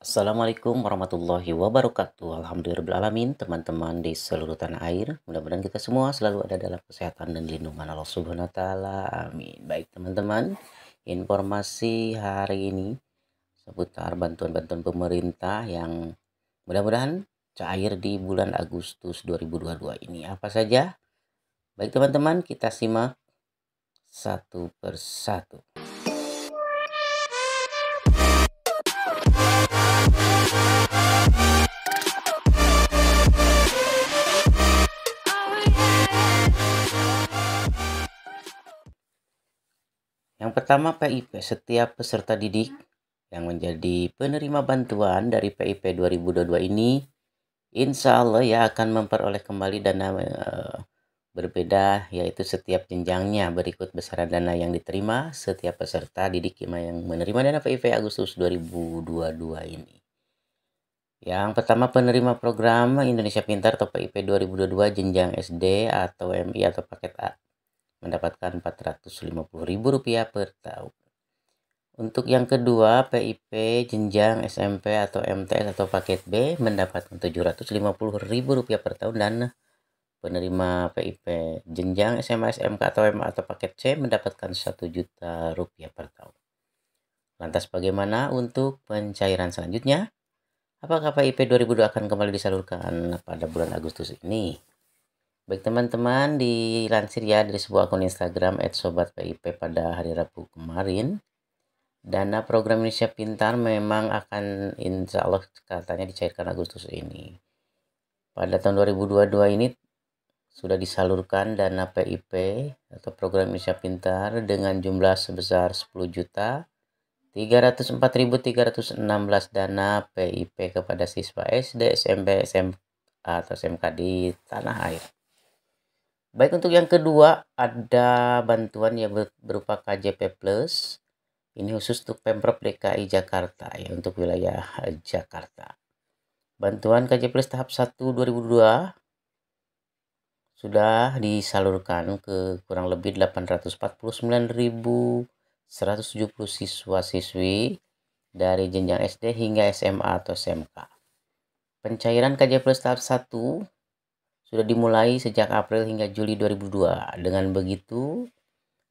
Assalamualaikum warahmatullahi wabarakatuh. Alhamdulillahirrahmanirrahim, teman-teman di seluruh tanah air. Mudah-mudahan kita semua selalu ada dalam kesehatan dan lindungan Allah Subhanahu wa taala. Amin. Baik, teman-teman, informasi hari ini seputar bantuan-bantuan pemerintah yang mudah-mudahan cair di bulan Agustus 2022 ini. Apa saja? Baik, teman-teman, kita simak satu persatu. Yang pertama, PIP. Setiap peserta didik yang menjadi penerima bantuan dari PIP 2022 ini, insya Allah ya akan memperoleh kembali dana berbeda, yaitu setiap jenjangnya berikut besaran dana yang diterima setiap peserta didik yang menerima dana PIP Agustus 2022 ini. Yang pertama, penerima program Indonesia Pintar atau PIP 2022 jenjang SD atau MI atau paket A mendapatkan Rp450.000 per tahun. Untuk yang kedua, PIP jenjang SMP atau MTS atau paket B mendapatkan Rp750.000 per tahun, dan penerima PIP jenjang SMA, SMK atau MA atau paket C mendapatkan Rp1.000.000 per tahun. Lantas bagaimana untuk pencairan selanjutnya? Apakah PIP 2022 akan kembali disalurkan pada bulan Agustus ini? Baik, teman-teman, dilansir ya dari sebuah akun Instagram @sobatpip pada hari Rabu kemarin, dana program Indonesia Pintar memang akan insya Allah katanya dicairkan Agustus ini. Pada tahun 2022 ini sudah disalurkan dana PIP atau program Indonesia Pintar dengan jumlah sebesar 10.304.316 dana PIP kepada siswa SD, SMP, SMA atau SMK di tanah air. Baik, untuk yang kedua ada bantuan yang berupa KJP Plus. Ini khusus untuk Pemprov DKI Jakarta ya, untuk wilayah Jakarta. Bantuan KJP Plus tahap 1 2002 sudah disalurkan ke kurang lebih 849.170 siswa-siswi dari jenjang SD hingga SMA atau SMK. Pencairan KJP Plus tahap 1 sudah dimulai sejak April hingga Juli 2002. Dengan begitu,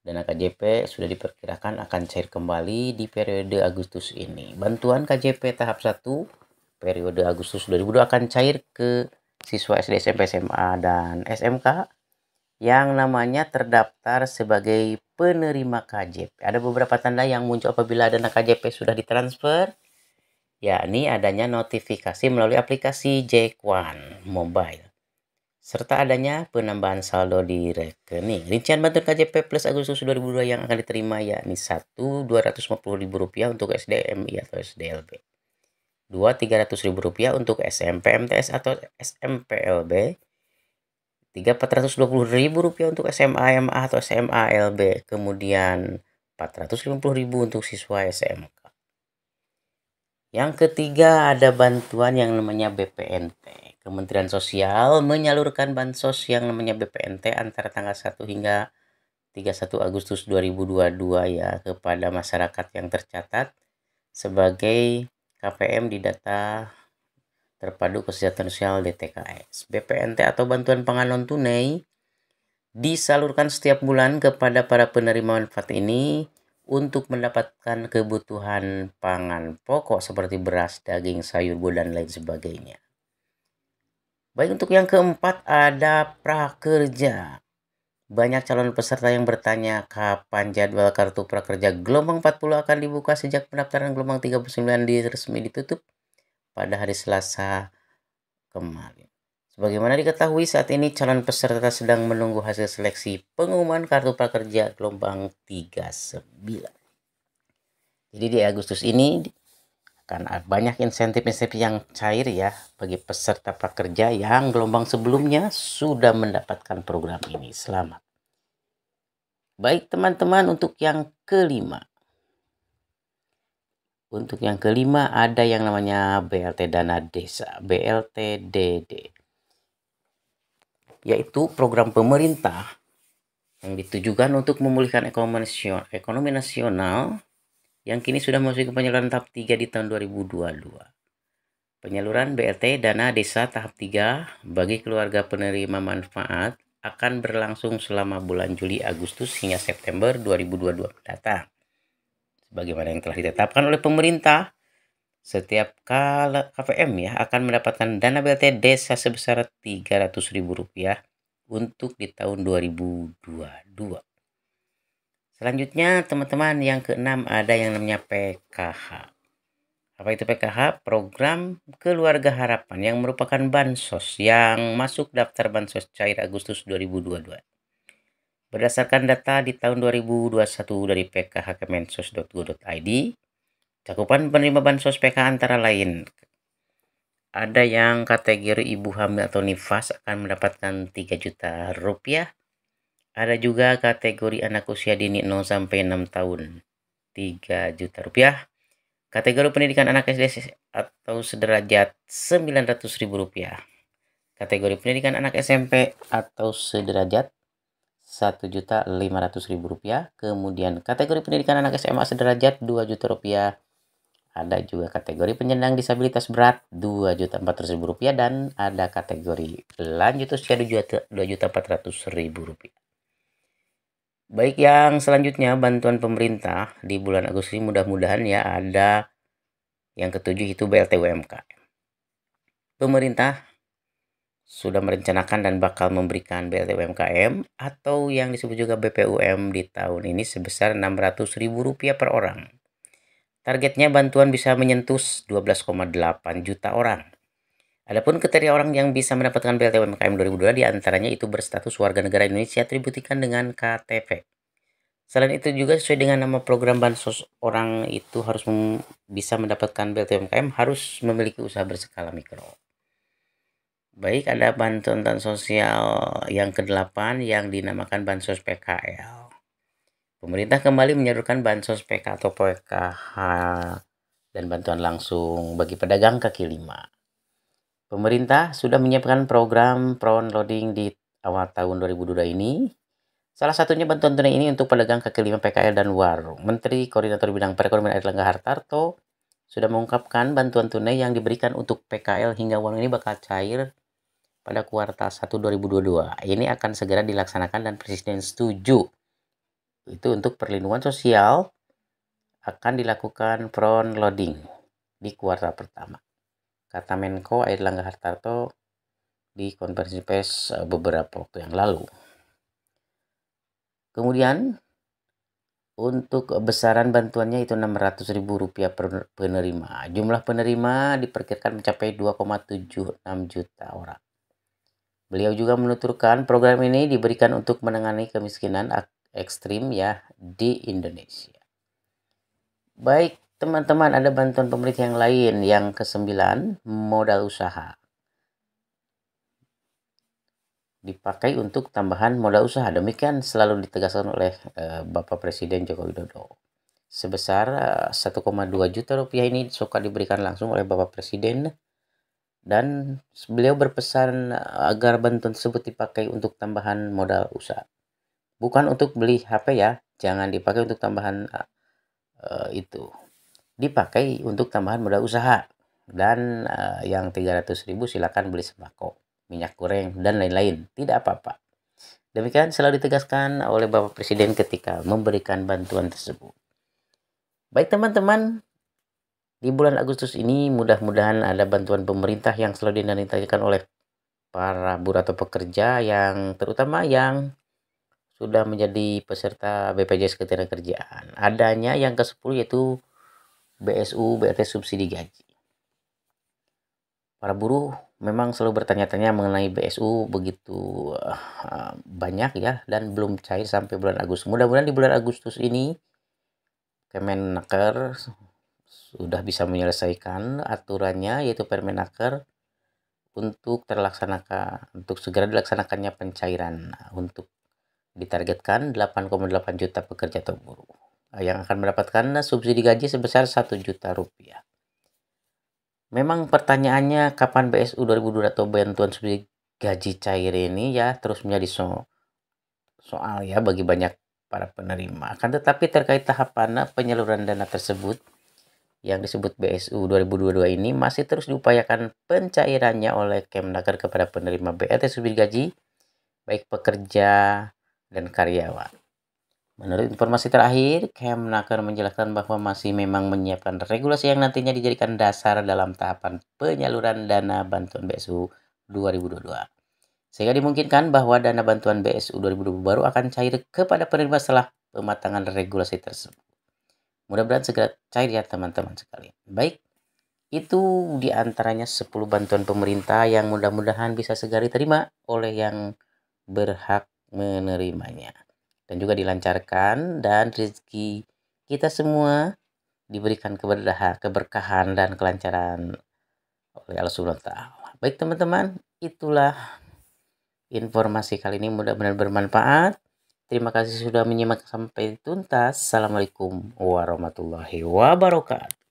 dana KJP sudah diperkirakan akan cair kembali di periode Agustus ini. Bantuan KJP tahap 1 periode Agustus 2002 akan cair ke siswa SD, SMP, SMA, dan SMK yang namanya terdaftar sebagai penerima KJP. Ada beberapa tanda yang muncul apabila dana KJP sudah ditransfer, yakni adanya notifikasi melalui aplikasi J1 Mobile, serta adanya penambahan saldo di rekening. Rincian bantuan KJP Plus Agustus 2022 yang akan diterima yakni 1. Rp250.000 untuk SD, MI atau SDLB. 2. Rp300.000 untuk SMP, MTS atau SMPLB. 3. Rp420.000 untuk SMA, MA atau SMA, LB. Kemudian Rp450.000 untuk siswa SMK. Yang ketiga ada bantuan yang namanya BPNT. Kementerian Sosial menyalurkan bansos yang namanya BPNT antara tanggal 1 hingga 31 Agustus 2022 ya kepada masyarakat yang tercatat sebagai KPM di data Terpadu Kesejahteraan Sosial DTKS. BPNT atau bantuan pangan non tunai disalurkan setiap bulan kepada para penerima manfaat ini untuk mendapatkan kebutuhan pangan pokok seperti beras, daging, sayur, buah, dan lain sebagainya. Baik, untuk yang keempat ada prakerja. Banyak calon peserta yang bertanya kapan jadwal kartu prakerja gelombang 40 akan dibuka sejak pendaftaran gelombang 39 resmi ditutup pada hari Selasa kemarin. Sebagaimana diketahui, saat ini calon peserta sedang menunggu hasil seleksi pengumuman kartu prakerja gelombang 39. Jadi di Agustus ini akan banyak insentif-insentif yang cair ya bagi peserta prakerja yang gelombang sebelumnya sudah mendapatkan program ini. Selamat. Baik, teman-teman, untuk yang kelima. Untuk yang kelima ada yang namanya BLT Dana Desa, BLTDD. Yaitu program pemerintah yang ditujukan untuk memulihkan ekonomi nasional yang kini sudah masuk ke penyaluran tahap 3 di tahun 2022. Penyaluran BLT Dana Desa tahap 3 bagi keluarga penerima manfaat akan berlangsung selama bulan Juli, Agustus hingga September 2022 mendatang. Sebagaimana yang telah ditetapkan oleh pemerintah, setiap KPM ya akan mendapatkan dana BLT desa sebesar Rp300.000 untuk di tahun 2022. Selanjutnya teman-teman, yang keenam ada yang namanya PKH. Apa itu PKH? Program Keluarga Harapan, yang merupakan bansos yang masuk daftar bansos cair Agustus 2022. Berdasarkan data di tahun 2021 dari pkhkemensos.go.id, cakupan penerima bansos PKH antara lain ada yang kategori ibu hamil atau nifas akan mendapatkan Rp3 juta. Ada juga kategori anak usia dini 0 sampai 6 tahun Rp3 juta. Kategori pendidikan anak SD atau sederajat Rp900.000. Kategori pendidikan anak SMP atau sederajat Rp1.500.000. Kemudian kategori pendidikan anak SMA sederajat Rp2 juta. Ada juga kategori penyandang disabilitas berat Rp2.400.000 dan ada kategori lanjut usia Rp2.400.000. Baik, yang selanjutnya bantuan pemerintah di bulan Agustus ini mudah-mudahan ya ada yang ketujuh, itu BLT UMKM. Pemerintah sudah merencanakan dan bakal memberikan BLT UMKM atau yang disebut juga BPUM di tahun ini sebesar Rp600.000 per orang. Targetnya bantuan bisa menyentuh 12,8 juta orang. Adapun kriteria orang yang bisa mendapatkan BLT UMKM 2022 diantaranya itu berstatus warga negara Indonesia dibuktikan dengan KTP. Selain itu juga sesuai dengan nama program bansos, orang itu harus bisa mendapatkan BLT UMKM harus memiliki usaha berskala mikro. Baik, ada bantuan sosial yang ke-8 yang dinamakan bansos PKL. Pemerintah kembali menyalurkan bansos PK atau PKH dan bantuan langsung bagi pedagang kaki lima. Pemerintah sudah menyiapkan program front loading di awal tahun 2022 ini. Salah satunya bantuan tunai ini untuk pedagang kaki lima, PKL, dan warung. Menteri Koordinator Bidang Perekonomian Airlangga Hartarto sudah mengungkapkan bantuan tunai yang diberikan untuk PKL hingga warung ini bakal cair pada kuartal 1 2022. Ini akan segera dilaksanakan dan Presiden setuju. Itu untuk perlindungan sosial akan dilakukan front loading di kuartal pertama, kata Menko Airlangga Hartarto di konferensi pers beberapa waktu yang lalu. Kemudian untuk besaran bantuannya itu Rp600.000 per penerima. Jumlah penerima diperkirakan mencapai 2,76 juta orang. Beliau juga menuturkan program ini diberikan untuk menangani kemiskinan ekstrim ya di Indonesia. Baik teman-teman, ada bantuan pemerintah yang lain. Yang ke-9, modal usaha. Dipakai untuk tambahan modal usaha. Demikian selalu ditegaskan oleh Bapak Presiden Joko Widodo. Sebesar Rp1,2 juta ini suka diberikan langsung oleh Bapak Presiden. Dan beliau berpesan agar bantuan tersebut dipakai untuk tambahan modal usaha. Bukan untuk beli HP ya. Jangan dipakai untuk tambahan itu. Dipakai untuk tambahan modal usaha. Dan yang Rp300.000 silakan beli sembako, minyak goreng, dan lain-lain. Tidak apa-apa. Demikian selalu ditegaskan oleh Bapak Presiden ketika memberikan bantuan tersebut. Baik teman-teman, di bulan Agustus ini mudah-mudahan ada bantuan pemerintah yang selalu dinantikan oleh para buruh atau pekerja, yang terutama yang sudah menjadi peserta BPJS Ketenagakerjaan. Adanya yang ke-10 yaitu BSU BLT subsidi gaji. Para buruh memang selalu bertanya-tanya mengenai BSU begitu banyak ya, dan belum cair sampai bulan Agustus. Mudah-mudahan di bulan Agustus ini Kemenaker sudah bisa menyelesaikan aturannya, yaitu Permenaker, untuk segera dilaksanakannya pencairan, untuk ditargetkan 8,8 juta pekerja atau buruh yang akan mendapatkan subsidi gaji sebesar Rp1 juta. Memang pertanyaannya kapan BSU 2022 atau bantuan subsidi gaji cair ini ya terus menjadi soal ya bagi banyak para penerima. Akan tetapi terkait tahapan penyaluran dana tersebut yang disebut BSU 2022 ini masih terus diupayakan pencairannya oleh Kemnaker kepada penerima BLT subsidi gaji, baik pekerja dan karyawan. Menurut informasi terakhir, Kemnaker menjelaskan bahwa masih memang menyiapkan regulasi yang nantinya dijadikan dasar dalam tahapan penyaluran dana bantuan BSU 2022. Sehingga dimungkinkan bahwa dana bantuan BSU 2020 baru akan cair kepada penerima setelah pematangan regulasi tersebut. Mudah-mudahan segera cair ya teman-teman sekalian. Baik, itu diantaranya 10 bantuan pemerintah yang mudah-mudahan bisa segera diterima oleh yang berhak menerimanya. Dan juga dilancarkan dan rezeki kita semua diberikan keberkahan dan kelancaran oleh Allah Subhanahu wa taala. Baik teman-teman, itulah informasi kali ini, mudah-mudahan bermanfaat. Terima kasih sudah menyimak sampai tuntas. Assalamualaikum warahmatullahi wabarakatuh.